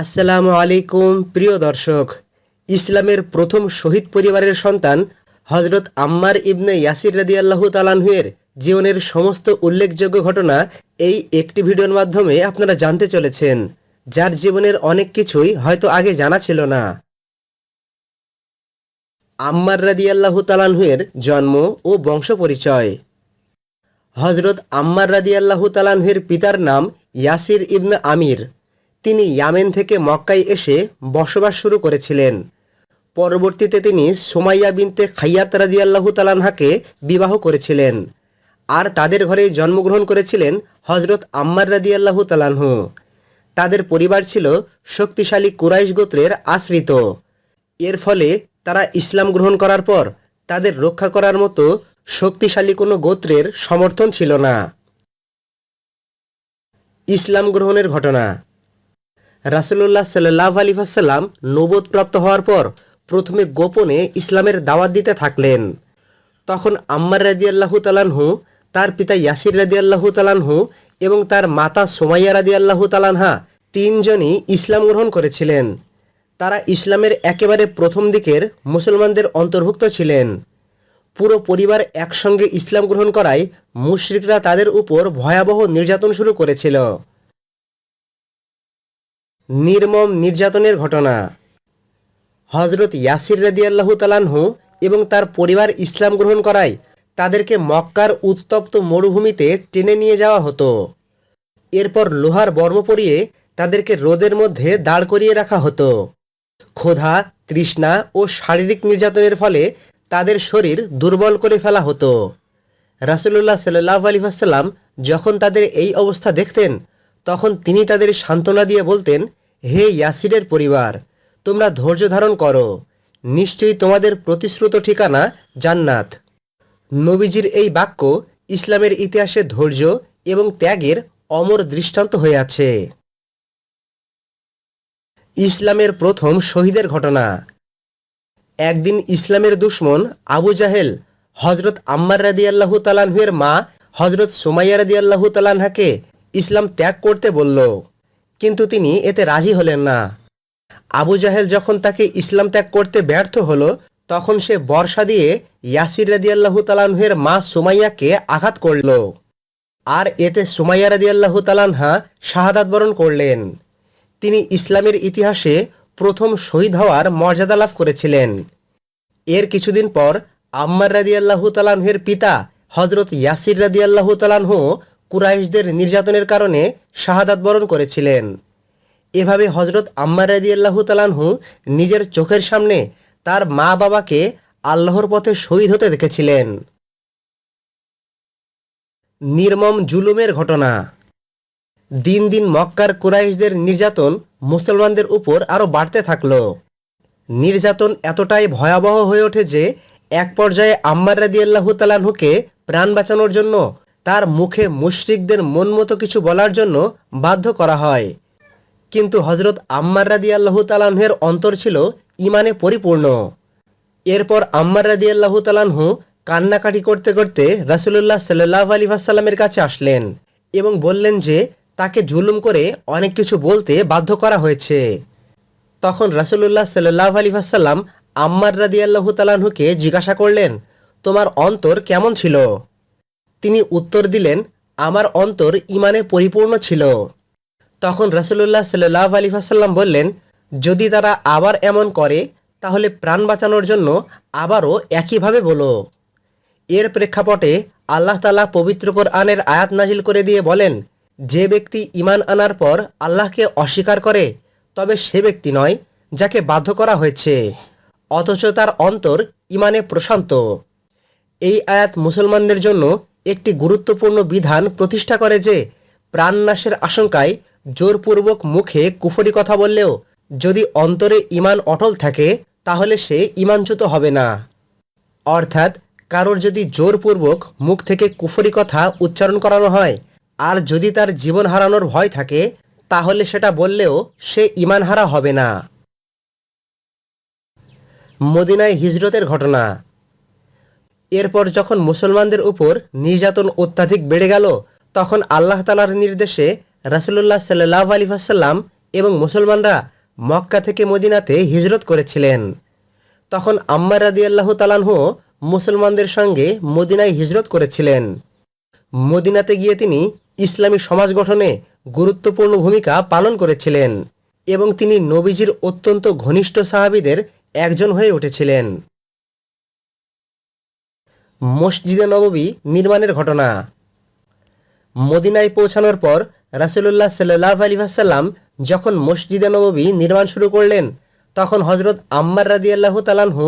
আসসালামু আলাইকুম প্রিয় দর্শক। ইসলামের প্রথম শহীদ পরিবারের সন্তান হজরত আম্মার ইবনে ইয়াসির রাদিয়াল্লাহু তাআলার জীবনের সমস্ত উল্লেখযোগ্য ঘটনা এই একটি ভিডিওর মাধ্যমে আপনারা জানতে চলেছেন, যার জীবনের অনেক কিছুই হয়তো আগে জানা ছিল না। আম্মার রাদিয়াল্লাহু তাআলার জন্ম ও বংশ পরিচয়। হজরত আম্মার রাদিয়াল্লাহু তাআলার পিতার নাম ইয়াসির ইবনে আমির। তিনি ইয়ামেন থেকে মক্কায় এসে বসবাস শুরু করেছিলেন। পরবর্তীতে তিনি সুমাইয়া বিনতে খাইয়াত রাদিয়াল্লাহু তাআলাকে বিবাহ করেছিলেন, আর তাদের ঘরেই জন্মগ্রহণ করেছিলেন হজরত আম্মার রাদিয়াল্লাহু তাআলা। তাদের পরিবার ছিল শক্তিশালী কুরাইশ গোত্রের আশ্রিত। এর ফলে তারা ইসলাম গ্রহণ করার পর তাদের রক্ষা করার মতো শক্তিশালী কোনো গোত্রের সমর্থন ছিল না। ইসলাম গ্রহণের ঘটনা। রাসূলুল্লাহ সাল্লাল্লাহু আলাইহি ওয়াসাল্লাম নবুয়ত প্রাপ্ত হওয়ার পর প্রথমে গোপনে ইসলামের দাওয়াত দিতে থাকলেন। তখন আম্মার রাদিয়াল্লাহু তাআলাহু, তার পিতা ইয়াসির রাদিয়াল্লাহু তাআলাহু এবং তার মাতা সুমাইয়া রাদিয়াল্লাহু তাআলাহা তিনজনই ইসলাম গ্রহণ করেছিলেন। তারা ইসলামের একেবারে প্রথম দিকের মুসলমানদের অন্তর্ভুক্ত ছিলেন। পুরো পরিবার একসঙ্গে ইসলাম গ্রহণ করায় মুশরিকরা তাদের উপর ভয়াবহ নির্যাতন শুরু করেছিল। নির্মম নির্যাতনের ঘটনা। হজরত ইয়াসির রাদিয়াল্লাহু তাআলাহু এবং তার পরিবার ইসলাম গ্রহণ করায় তাদেরকে মক্কার উত্তপ্ত মরুভূমিতে টেনে নিয়ে যাওয়া হতো। এরপর লোহার বর্ম পরিয়ে তাদেরকে রোদের মধ্যে দাঁড় করিয়ে রাখা হতো। ক্ষুধা, তৃষ্ণা ও শারীরিক নির্যাতনের ফলে তাদের শরীর দুর্বল করে ফেলা হতো। রাসূলুল্লাহ সাল্লাল্লাহু আলাইহি ওয়াসাল্লাম যখন তাদের এই অবস্থা দেখতেন, তখন তিনি তাদের সান্ত্বনা দিয়ে বলতেন, হে ইয়াসিরের পরিবার, তোমরা ধৈর্য ধারণ করো, নিশ্চয়ই তোমাদের প্রতিশ্রুত ঠিকানা জান্নাত। নবীজির এই বাক্য ইসলামের ইতিহাসে ধৈর্য এবং ত্যাগের অমর দৃষ্টান্ত হয়ে আছে। ইসলামের প্রথম শহীদের ঘটনা। একদিন ইসলামের দুশমন আবু জাহেল হজরত আম্মার রাদিয়াল্লাহু তাআলার মা হজরত সুমাইয়া রাদিয়াল্লাহু তাআলাকে ইসলাম ত্যাগ করতে বলল, কিন্তু তিনি এতে রাজি হলেন না। আবু জাহেল যখন তাকে ইসলাম ত্যাগ করতে ব্যর্থ হলো, তখন সে বর্শা দিয়ে ইয়াসির রাদিয়াল্লাহু তাআলার মা সুমাইয়াকে আঘাত করল, আর এতে সুমাইয়া রাদিয়াল্লাহু তাআলা শাহাদাত বরণ করলেন। তিনি ইসলামের ইতিহাসে প্রথম শহীদ হওয়ার মর্যাদা লাভ করেছিলেন। এর কিছুদিন পর আম্মার রাদিয়াল্লাহু তাআলার পিতা হজরত ইয়াসির রাদিয়াল্লাহু তাআলাহু কুরাইশদের নির্যাতনের কারণে শাহাদাত বরণ করেছিলেন। এভাবে হজরত আম্মার রাদিয়াল্লাহু তাআলাহু নিজের চোখের সামনে তার মা বাবাকে আল্লাহর পথে শহীদ হতে দেখেছিলেন। নির্মম জুলুমের ঘটনা। দিন দিন মক্কার কুরাইশদের নির্যাতন মুসলমানদের উপর আরও বাড়তে থাকল। নির্যাতন এতটাই ভয়াবহ হয়ে ওঠে যে এক পর্যায়ে আম্মার রাদিয়াল্লাহু তাআলাহুকে প্রাণ বাঁচানোর জন্য তার মুখে মুশরিকদের মন মতো কিছু বলার জন্য বাধ্য করা হয়। কিন্তু হজরত আম্মার রাদিয়াল্লাহু তাআলার অন্তর ছিল ঈমানে পরিপূর্ণ। এরপর আম্মার রাদিয়াল্লাহু তাআলাহু কান্নাকাটি করতে করতে রাসূলুল্লাহ সাল্লাল্লাহু আলাইহি ওয়াসাল্লামের কাছে আসলেন এবং বললেন যে তাকে জুলুম করে অনেক কিছু বলতে বাধ্য করা হয়েছে। তখন রাসূলুল্লাহ সাল্লাল্লাহু আলাইহি ওয়াসাল্লাম আম্মার রাদিয়াল্লাহু তাআলাহুকে জিজ্ঞাসা করলেন, তোমার অন্তর কেমন ছিল? তিনি উত্তর দিলেন, আমার অন্তর ঈমানে পরিপূর্ণ ছিল। তখন রাসূলুল্লাহ সাল্লাল্লাহু আলাইহি ওয়াসাল্লাম বললেন, যদি তারা আবার এমন করে তাহলে প্রাণ বাঁচানোর জন্য আবারও একইভাবে বলো। এর প্রেক্ষাপটে আল্লাহ তাআলা পবিত্র কোরআনের আয়াত নাজিল করে দিয়ে বলেন, যে ব্যক্তি ঈমান আনার পর আল্লাহকে অস্বীকার করে তবে সে ব্যক্তি নয় যাকে বাধ্য করা হয়েছে, অথচ তার অন্তর ঈমানে প্রশান্ত। এই আয়াত মুসলমানদের জন্য একটি গুরুত্বপূর্ণ বিধান প্রতিষ্ঠা করে যে প্রাণনাশের আশঙ্কায় জোরপূর্বক মুখে কুফরি কথা বললেও যদি অন্তরে ঈমান অটল থাকে তাহলে সে ঈমানচ্যুত হবে না। অর্থাৎ কারোর যদি জোরপূর্বক মুখ থেকে কুফরি কথা উচ্চারণ করানো হয় আর যদি তার জীবন হারানোর ভয় থাকে তাহলে সেটা বললেও সে ঈমান হারা হবে না। মদিনায় হিজরতের ঘটনা। এরপর যখন মুসলমানদের উপর নির্যাতন অত্যাধিক বেড়ে গেল, তখন আল্লাহ তাআলার নির্দেশে রাসূলুল্লাহ সাল্লাল্লাহু আলাইহি ওয়াসাল্লাম এবং মুসলমানরা মক্কা থেকে মদিনাতে হিজরত করেছিলেন। তখন আম্মার রাদিয়াল্লাহু তাআলাহু মুসলমানদের সঙ্গে মদিনায় হিজরত করেছিলেন। মদিনাতে গিয়ে তিনি ইসলামী সমাজ গঠনে গুরুত্বপূর্ণ ভূমিকা পালন করেছিলেন এবং তিনি নবীজির অত্যন্ত ঘনিষ্ঠ সাহাবীদের একজন হয়ে উঠেছিলেন। মসজিদে নববী নির্মাণের ঘটনা। মদিনায় পৌঁছানোর পর রাসূলুল্লাহ সাল্লাল্লাহু আলাইহি ওয়াসাল্লাম যখন মসজিদে নববী নির্মাণ শুরু করলেন, তখন হযরত আম্মার রাদিয়াল্লাহু তাআলাহু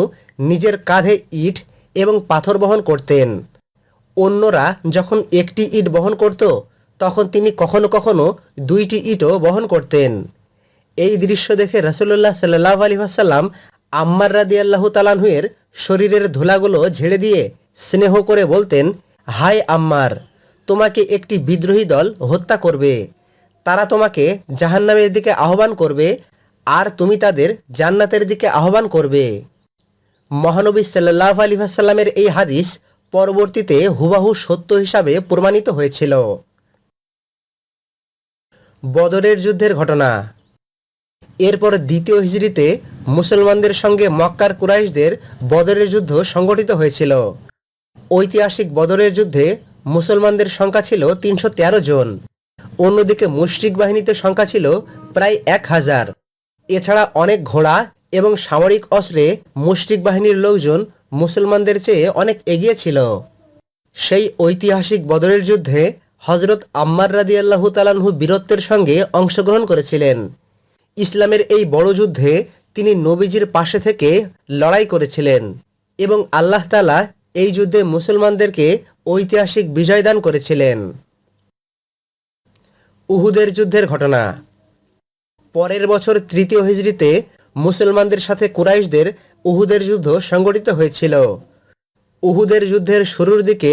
নিজের কাঁধে ইট এবং পাথর বহন করতেন। অন্যরা যখন একটি ইট বহন করত, তখন তিনি কখনো কখনো 2টি ইটও বহন করতেন। এই দৃশ্য দেখে রাসূলুল্লাহ সাল্লাল্লাহু আলাইহি ওয়াসাল্লাম আম্মার রাদিয়াল্লাহু তাআলাহুর শরীরের ধুলাগুলো ঝেড়ে দিয়ে স্নেহ করে বলতেন, হায় আম্মার, তোমাকে একটি বিদ্রোহী দল হত্যা করবে। তারা তোমাকে জাহান্নামের দিকে আহ্বান করবে আর তুমি তাদের জান্নাতের দিকে আহ্বান করবে। মহানবী সাল্লাল্লাহু আলাইহি ওয়াসাল্লামের এই হাদিস পরবর্তীতে হুবহু সত্য হিসাবে প্রমাণিত হয়েছিল। বদরের যুদ্ধের ঘটনা। এরপর দ্বিতীয় হিজরিতে মুসলমানদের সঙ্গে মক্কার কুরাইশদের বদরের যুদ্ধ সংগঠিত হয়েছিল। ঐতিহাসিক বদরের যুদ্ধে মুসলমানদের সংখ্যা ছিল 313 জন। অন্যদিকে মুশরিক বাহিনীতে সংখ্যা ছিল প্রায় 1000। এছাড়া অনেক ঘোড়া এবং সামরিক অস্ত্রে মুশরিক বাহিনীর লোকজন মুসলমানদের চেয়ে অনেক এগিয়ে ছিল। সেই ঐতিহাসিক বদরের যুদ্ধে হযরত আম্মার রাদিয়াল্লাহু তাআলাহু বীরত্বের সঙ্গে অংশগ্রহণ করেছিলেন। ইসলামের এই বড় যুদ্ধে তিনি নবীজির পাশে থেকে লড়াই করেছিলেন এবং আল্লাহ তাআলা এই যুদ্ধে মুসলমানদেরকে ঐতিহাসিক বিজয় দান করেছিলেন। উহুদের যুদ্ধের ঘটনা। পরের বছর তৃতীয় হিজরিতে মুসলমানদের সাথে কুরাইশদের উহুদের যুদ্ধ সংগঠিত হয়েছিল। উহুদের যুদ্ধের শুরুর দিকে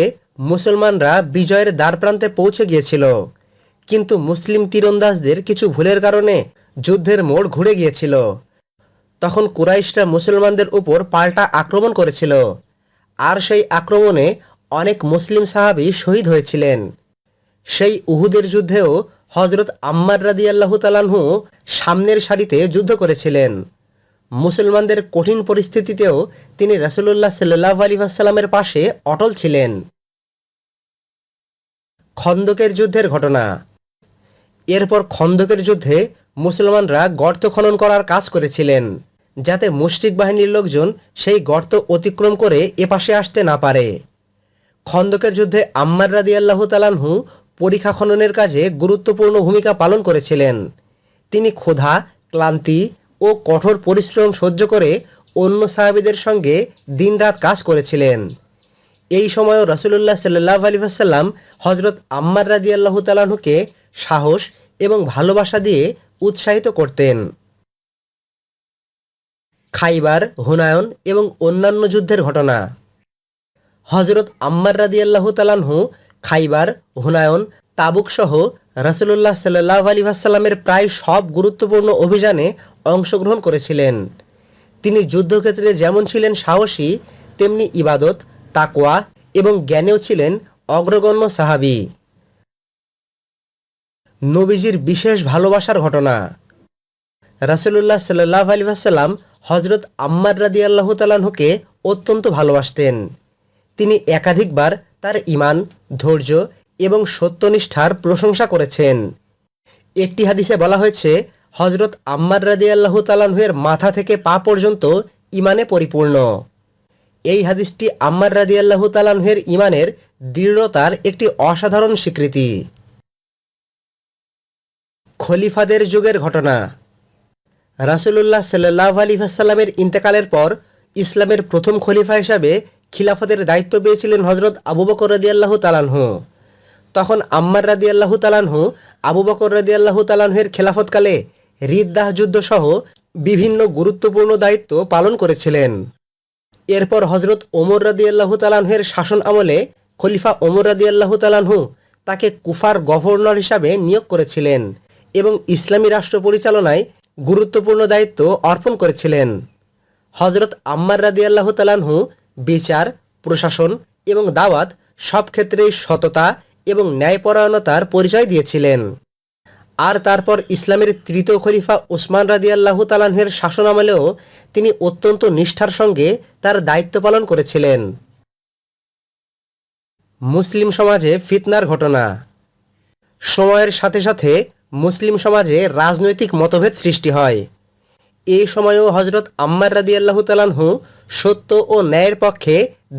মুসলমানরা বিজয়ের দ্বারপ্রান্তে পৌঁছে গিয়েছিল, কিন্তু মুসলিম তীরন্দাজদের কিছু ভুলের কারণে যুদ্ধের মোড় ঘুরে গিয়েছিল। তখন কুরাইশরা মুসলমানদের উপর পাল্টা আক্রমণ করেছিল, আর সেই আক্রমণে অনেক মুসলিম সাহাবী শহীদ হয়েছিলেন। সেই উহুদের যুদ্ধেও হযরত আম্মার রাদিয়াল্লাহু তাআলাহু সামনের সারিতে যুদ্ধ করেছিলেন। মুসলমানদের কঠিন পরিস্থিতিতেও তিনি রাসূলুল্লাহ সাল্লাল্লাহু আলাইহি ওয়াসাল্লামের পাশে অটল ছিলেন। খন্দকের যুদ্ধের ঘটনা। এরপর খন্দকের যুদ্ধে মুসলমানরা গর্ত খনন করার কাজ করেছিলেন, যাতে মুশরিক বাহিনীর লোকজন সেই গর্ত অতিক্রম করে এপাশে আসতে না পারে। খন্দকের যুদ্ধে আম্মার রাদিয়াল্লাহু তাআলাহু পরিখা খননের কাজে গুরুত্বপূর্ণ ভূমিকা পালন করেছিলেন। তিনি ক্ষুধা, ক্লান্তি ও কঠোর পরিশ্রম সহ্য করে অন্য সাহাবীদের সঙ্গে দিনরাত কাজ করেছিলেন। এই সময়ও রাসূলুল্লাহ সাল্লাল্লাহু আলাইহি ওয়াসাল্লাম হযরত আম্মার রাদিয়াল্লাহু তাআলাহুকে সাহস এবং ভালোবাসা দিয়ে উৎসাহিত করতেন। খাইবার, হুনায়ন এবং অন্যান্য যুদ্ধের ঘটনা। হযরত আম্মার রাদিয়াল্লাহু তাআলাহু খাইবার, হুনায়ন, তাবুক সহ রাসূলুল্লাহ সাল্লাল্লাহু আলাইহি ওয়াসাল্লামের প্রায় সব গুরুত্বপূর্ণ অভিযানে অংশগ্রহণ করেছিলেন। তিনি যুদ্ধক্ষেত্রে যেমন ছিলেন সাহসী, তেমনি ইবাদত, তাকওয়া এবং জ্ঞানেও ছিলেন অগ্রগণ্য সাহাবী। নবীজির বিশেষ ভালোবাসার ঘটনা। রাসূলুল্লাহ সাল্লাল্লাহু আলাইহি ওয়াসাল্লাম হযরত আম্মার রাদিয়াল্লাহু তাআলাহুকে অত্যন্ত ভালোবাসতেন। তিনি একাধিকবার তার ঈমান, ধৈর্য এবং সত্যনিষ্ঠার প্রশংসা করেছেন। একটি হাদিসে বলা হয়েছে, হযরত আম্মার রাদিয়াল্লাহু তাআলাহুর মাথা থেকে পা পর্যন্ত ঈমানে পরিপূর্ণ। এই হাদিসটি আম্মার রাদিয়াল্লাহু তাআলাহুর ঈমানের দৃঢ়তার একটি অসাধারণ স্বীকৃতি। খলিফাদের যুগের ঘটনা। রাসূলুল্লাহ সাল্লাল্লাহু আলাইহি ওয়াসাল্লামের ইন্তেকালের পর ইসলামের প্রথম খলিফা হিসাবে খিলাফতের দায়িত্ব পেয়েছিলেন হযরত আবু বকর রাদিয়াল্লাহু তাআলাহু। তখন আম্মার রাদিয়াল্লাহু তাআলাহু আবু বকর রাদিয়াল্লাহু তাআলাহুর খেলাফতকালে রিদ্দাহ যুদ্ধ সহ বিভিন্ন গুরুত্বপূর্ণ দায়িত্ব পালন করেছিলেন। এরপর হযরত ওমর রাদিয়াল্লাহু তাআলাহুর শাসন আমলে খলিফা ওমর রাদিয়াল্লাহু তাআলাহু তাকে কুফার গভর্নর হিসাবে নিয়োগ করেছিলেন এবং ইসলামী রাষ্ট্র পরিচালনায় গুরুত্বপূর্ণ দায়িত্ব অর্পণ করেছিলেন। হযরত আম্মার রাদিয়াল্লাহু তাআলাহু বিচার, প্রশাসন এবং দাওয়াত সব ক্ষেত্রেই সততা এবং ন্যায়পরায়ণতার পরিচয় দিয়েছিলেন। আর তারপর ইসলামের তৃতীয় খলিফা উসমান রাদিয়াল্লাহু তাআলার শাসনামলেও তিনি অত্যন্ত নিষ্ঠার সঙ্গে তার দায়িত্ব পালন করেছিলেন। মুসলিম সমাজে ফিতনার ঘটনা। সময়ের সাথে সাথে মুসলিম সমাজে রাজনৈতিক মতভেদ সৃষ্টি হয়। এই সময়েও হজরত আম্মার রাদিয়াল্লাহু তাআলাহু সত্য ও ন্যায়ের পক্ষে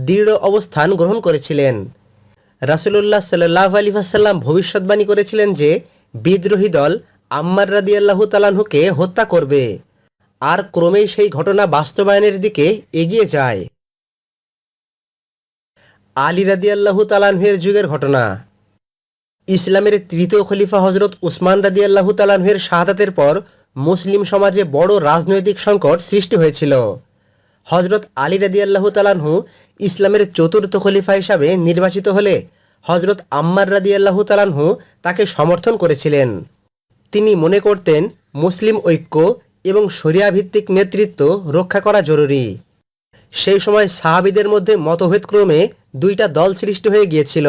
দৃঢ় অবস্থান গ্রহণ করেছিলেন। রাসূলুল্লাহ সাল্লাল্লাহু আলাইহি ওয়াসাল্লাম ভবিষ্যদ্বাণী করেছিলেন যে বিদ্রোহী দল আম্মার রাদিয়াল্লাহু তাআলাহুকে হত্যা করবে, আর ক্রমেই সেই ঘটনা বাস্তবায়নের দিকে এগিয়ে যায়। আলী রাদিয়াল্লাহু তাআলাহুর যুগের ঘটনা। ইসলামের তৃতীয় খলিফা হজরত উসমান রাদিয়াল্লাহু তাআলাহুর শাহাদাতের পর মুসলিম সমাজে বড় রাজনৈতিক সংকট সৃষ্টি হয়েছিল। হজরত আলী রাদিয়াল্লাহু তাআলাহু ইসলামের চতুর্থ খলিফা হিসাবে নির্বাচিত হলে হজরত আম্মার রাদিয়াল্লাহু তাআলাহু তাকে সমর্থন করেছিলেন। তিনি মনে করতেন মুসলিম ঐক্য এবং শরিয়া ভিত্তিক নেতৃত্ব রক্ষা করা জরুরি। সেই সময় সাহাবীদের মধ্যে মতভেদক্রমে দুইটা দল সৃষ্টি হয়ে গিয়েছিল।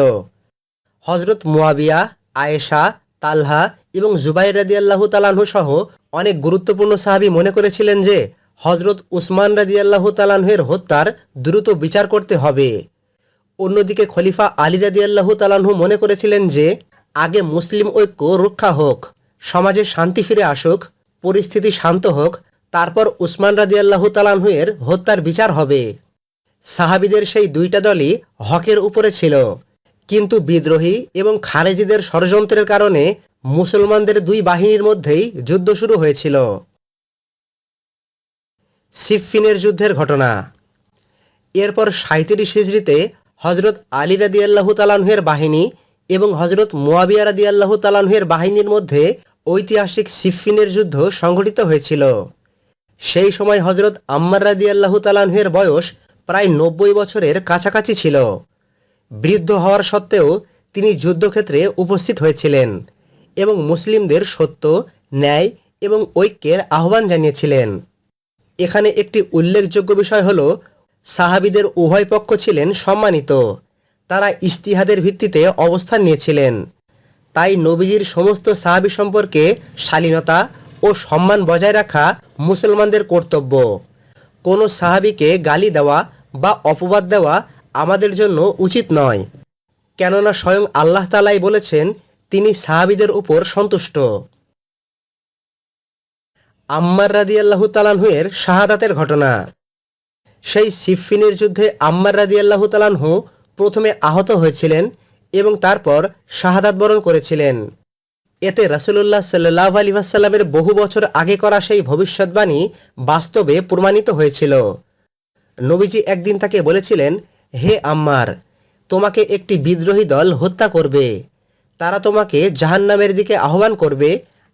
হজরত মুয়াবিয়া, আয়েশা, তালহা এবং জুবাইর রাদিয়াল্লাহু তাআলাহু সহ অনেক গুরুত্বপূর্ণ সাহাবী মনে করেছিলেন যে হজরত উসমান রাদিয়াল্লাহু তাআলাহুর হত্যার দ্রুত বিচার করতে হবে। অন্যদিকে খলিফা আলী রাদিয়াল্লাহু তাআলাহু মনে করেছিলেন যে আগে মুসলিম ঐক্য রক্ষা হোক, সমাজে শান্তি ফিরে আসুক, পরিস্থিতি শান্ত হোক, তারপর উসমান রাদিয়াল্লাহু তাআলাহুর হত্যার বিচার হবে। সাহাবীদের সেই দুইটা দলই হকের উপরে ছিল, কিন্তু বিদ্রোহী এবং খারেজিদের ষড়যন্ত্রের কারণে মুসলমানদের দুই বাহিনীর মধ্যেই যুদ্ধ শুরু হয়েছিল। সিফফিনের যুদ্ধের ঘটনা। এরপর ৩৭ হিজরিতে হজরত আলী রাদিয়াল্লাহু তাআলাহুর বাহিনী এবং হজরত মুয়াবিয়া রাদিয়াল্লাহু তাআলাহুর বাহিনীর মধ্যে ঐতিহাসিক সিফফিনের যুদ্ধ সংঘটিত হয়েছিল। সেই সময় হজরত আম্মার রাদিয়াল্লাহু তাআলাহুর বয়স প্রায় ৯০ বছরের কাছাকাছি ছিল। বৃদ্ধ হওয়ার সত্ত্বেও তিনি যুদ্ধক্ষেত্রে উপস্থিত হয়েছিলেন এবং মুসলিমদের সত্য, ন্যায় এবং ঐক্যের আহ্বান জানিয়েছিলেন। এখানে একটি উল্লেখযোগ্য বিষয় হল সাহাবীদের উভয় পক্ষ ছিলেন সম্মানিত। তারা ইজতিহাদের ভিত্তিতে অবস্থান নিয়েছিলেন। তাই নবীজির সমস্ত সাহাবী সম্পর্কে শালীনতা ও সম্মান বজায় রাখা মুসলমানদের কর্তব্য। কোনো সাহাবীকে গালি দেওয়া বা অপবাদ দেওয়া আমাদের জন্য উচিত নয়, কেননা স্বয়ং আল্লাহ তাআলাই বলেছেন তিনি সাহাবীদের উপর সন্তুষ্ট। আম্মার রাদিয়াল্লাহু তাআলাহুর শাহাদাতের ঘটনা। সেই সিফফিনের যুদ্ধে আম্মার রাদিয়াল্লাহু তাআলাহু প্রথমে আহত হয়েছিলেন এবং তারপর শাহাদাত বরণ করেছিলেন। এতে রাসূলুল্লাহ সাল্লাল্লাহু আলাইহি ওয়াসাল্লামের বহু বছর আগে করা সেই ভবিষ্যদ্বাণী বাস্তবে প্রমাণিত হয়েছিল। নবীজি একদিন তাকে বলেছিলেন, হে আম্মার, তোমাকে একটি বিদ্রোহী দল হত্যা করবে। তারা তোমাকে জাহান্নামের দিকে আহ্বান করবে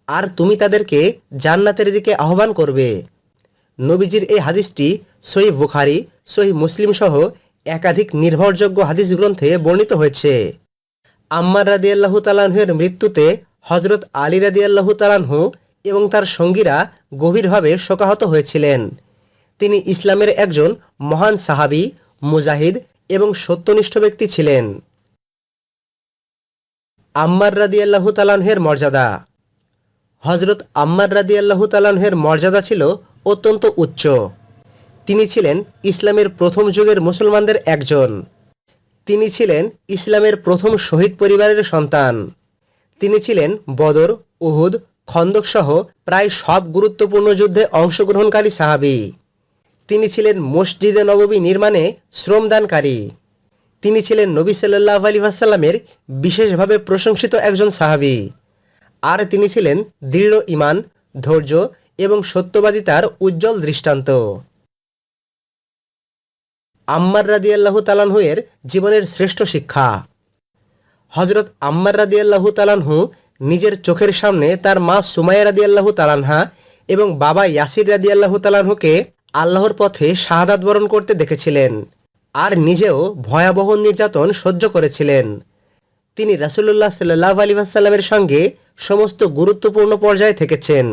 আর তুমি তাদেরকে জান্নাতের দিকে আহ্বান করবে। নবীজির এই হাদিসটি সহিহ বুখারী, সহিহ মুসলিম সহ একাধিক নির্ভরযোগ্য হাদিস গ্রন্থে বর্ণিত হয়েছে। আম্মার রাদিয়াল্লাহু তাআলাহুর মৃত্যুতে হজরত আলী রাদিয়াল্লাহু তাআলাহু এবং তার সঙ্গীরা গভীরভাবে শোকাহত হয়েছিলেন। তিনি ইসলামের একজন মহান সাহাবী, মুজাহিদ এবং সত্যনিষ্ঠ ব্যক্তি ছিলেন। আম্মার রাদিয়াল্লাহু তাআলাহুর মর্যাদা। হজরত আম্মার রাদিয়াল্লাহু তাআলাহুর মর্যাদা ছিল অত্যন্ত উচ্চ। তিনি ছিলেন ইসলামের প্রথম যুগের মুসলমানদের একজন। তিনি ছিলেন ইসলামের প্রথম শহীদ পরিবারের সন্তান। তিনি ছিলেন বদর, উহুদ, খন্দক সহ প্রায় সব গুরুত্বপূর্ণ যুদ্ধে অংশগ্রহণকারী সাহাবী। তিনি ছিলেন মসজিদে নববী নির্মাণে শ্রমদানকারী। তিনি ছিলেন নবী সাল্লাল্লাহু আলাইহি ওয়াসাল্লামের বিশেষভাবে প্রশংসিত একজন সাহাবী। আর তিনি ছিলেন দৃঢ় ঈমান, ধৈর্য এবং সত্যবাদিতার উজ্জ্বল দৃষ্টান্ত। আম্মার রাদিয়াল্লাহু তাআলাহুর জীবনের শ্রেষ্ঠ শিক্ষা। হজরত আম্মার রাদিয়াল্লাহু তাআলাহু নিজের চোখের সামনে তার মা সুমাইয়া রাদিয়াল্লাহু তাআলাহা এবং বাবা ইয়াসির রাদিয়াল্লাহু তাআলাহুকে আল্লাহর পথে শাহাদাত বরণ করতে দেখেছিলেন আর নিজেও ভয়াবহ নির্যাতন সহ্য করেছিলেন। তিনি রাসূলুল্লাহ সাল্লাল্লাহু আলাইহি ওয়াসাল্লামের সঙ্গে সমস্ত গুরুত্বপূর্ণ পর্যায়ে থেকেছেন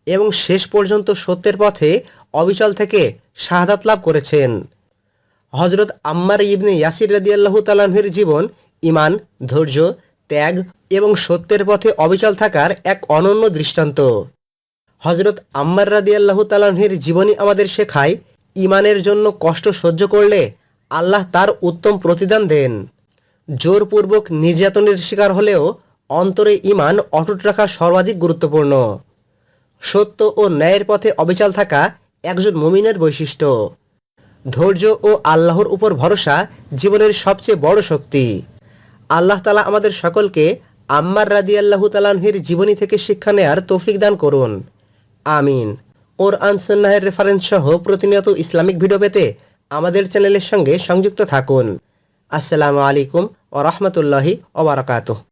এবং শেষ পর্যন্ত সত্যের পথে অবিচল থেকে শাহাদাত লাভ করেছেন। হজরত আম্মার ইবনে ইয়াসির রাদিয়াল্লাহু তাআলাহুর জীবন ঈমান, ধৈর্য, ত্যাগ এবং সত্যের পথে অবিচল থাকার এক অনন্য দৃষ্টান্ত। হজরত আম্মার রাদিয়াল্লাহু তাআলার জীবনী আমাদের শেখায়, ইমানের জন্য কষ্ট সহ্য করলে আল্লাহ তার উত্তম প্রতিদান দেন। জোরপূর্বক নির্যাতনের শিকার হলেও অন্তরে ঈমান অটুট রাখা সর্বাধিক গুরুত্বপূর্ণ। সত্য ও ন্যায়ের পথে অবিচল থাকা একজন মুমিনের বৈশিষ্ট্য। ধৈর্য ও আল্লাহর উপর ভরসা জীবনের সবচেয়ে বড় শক্তি। আল্লাহ তাআলা আমাদের সকলকে আম্মার রাদিয়াল্লাহু তাআলার জীবনী থেকে শিক্ষা নেয়ার তৌফিক দান করুন। আমিন। কোরআন সুন্নাহের রেফারেন্স সহ প্রতিনিয়ত ইসলামিক ভিডিও পেতে আমাদের চ্যানেলের সঙ্গে সংযুক্ত থাকুন। আসসালামু আলাইকুম ওয়া রাহমাতুল্লাহি ওয়া বারাকাতুহু।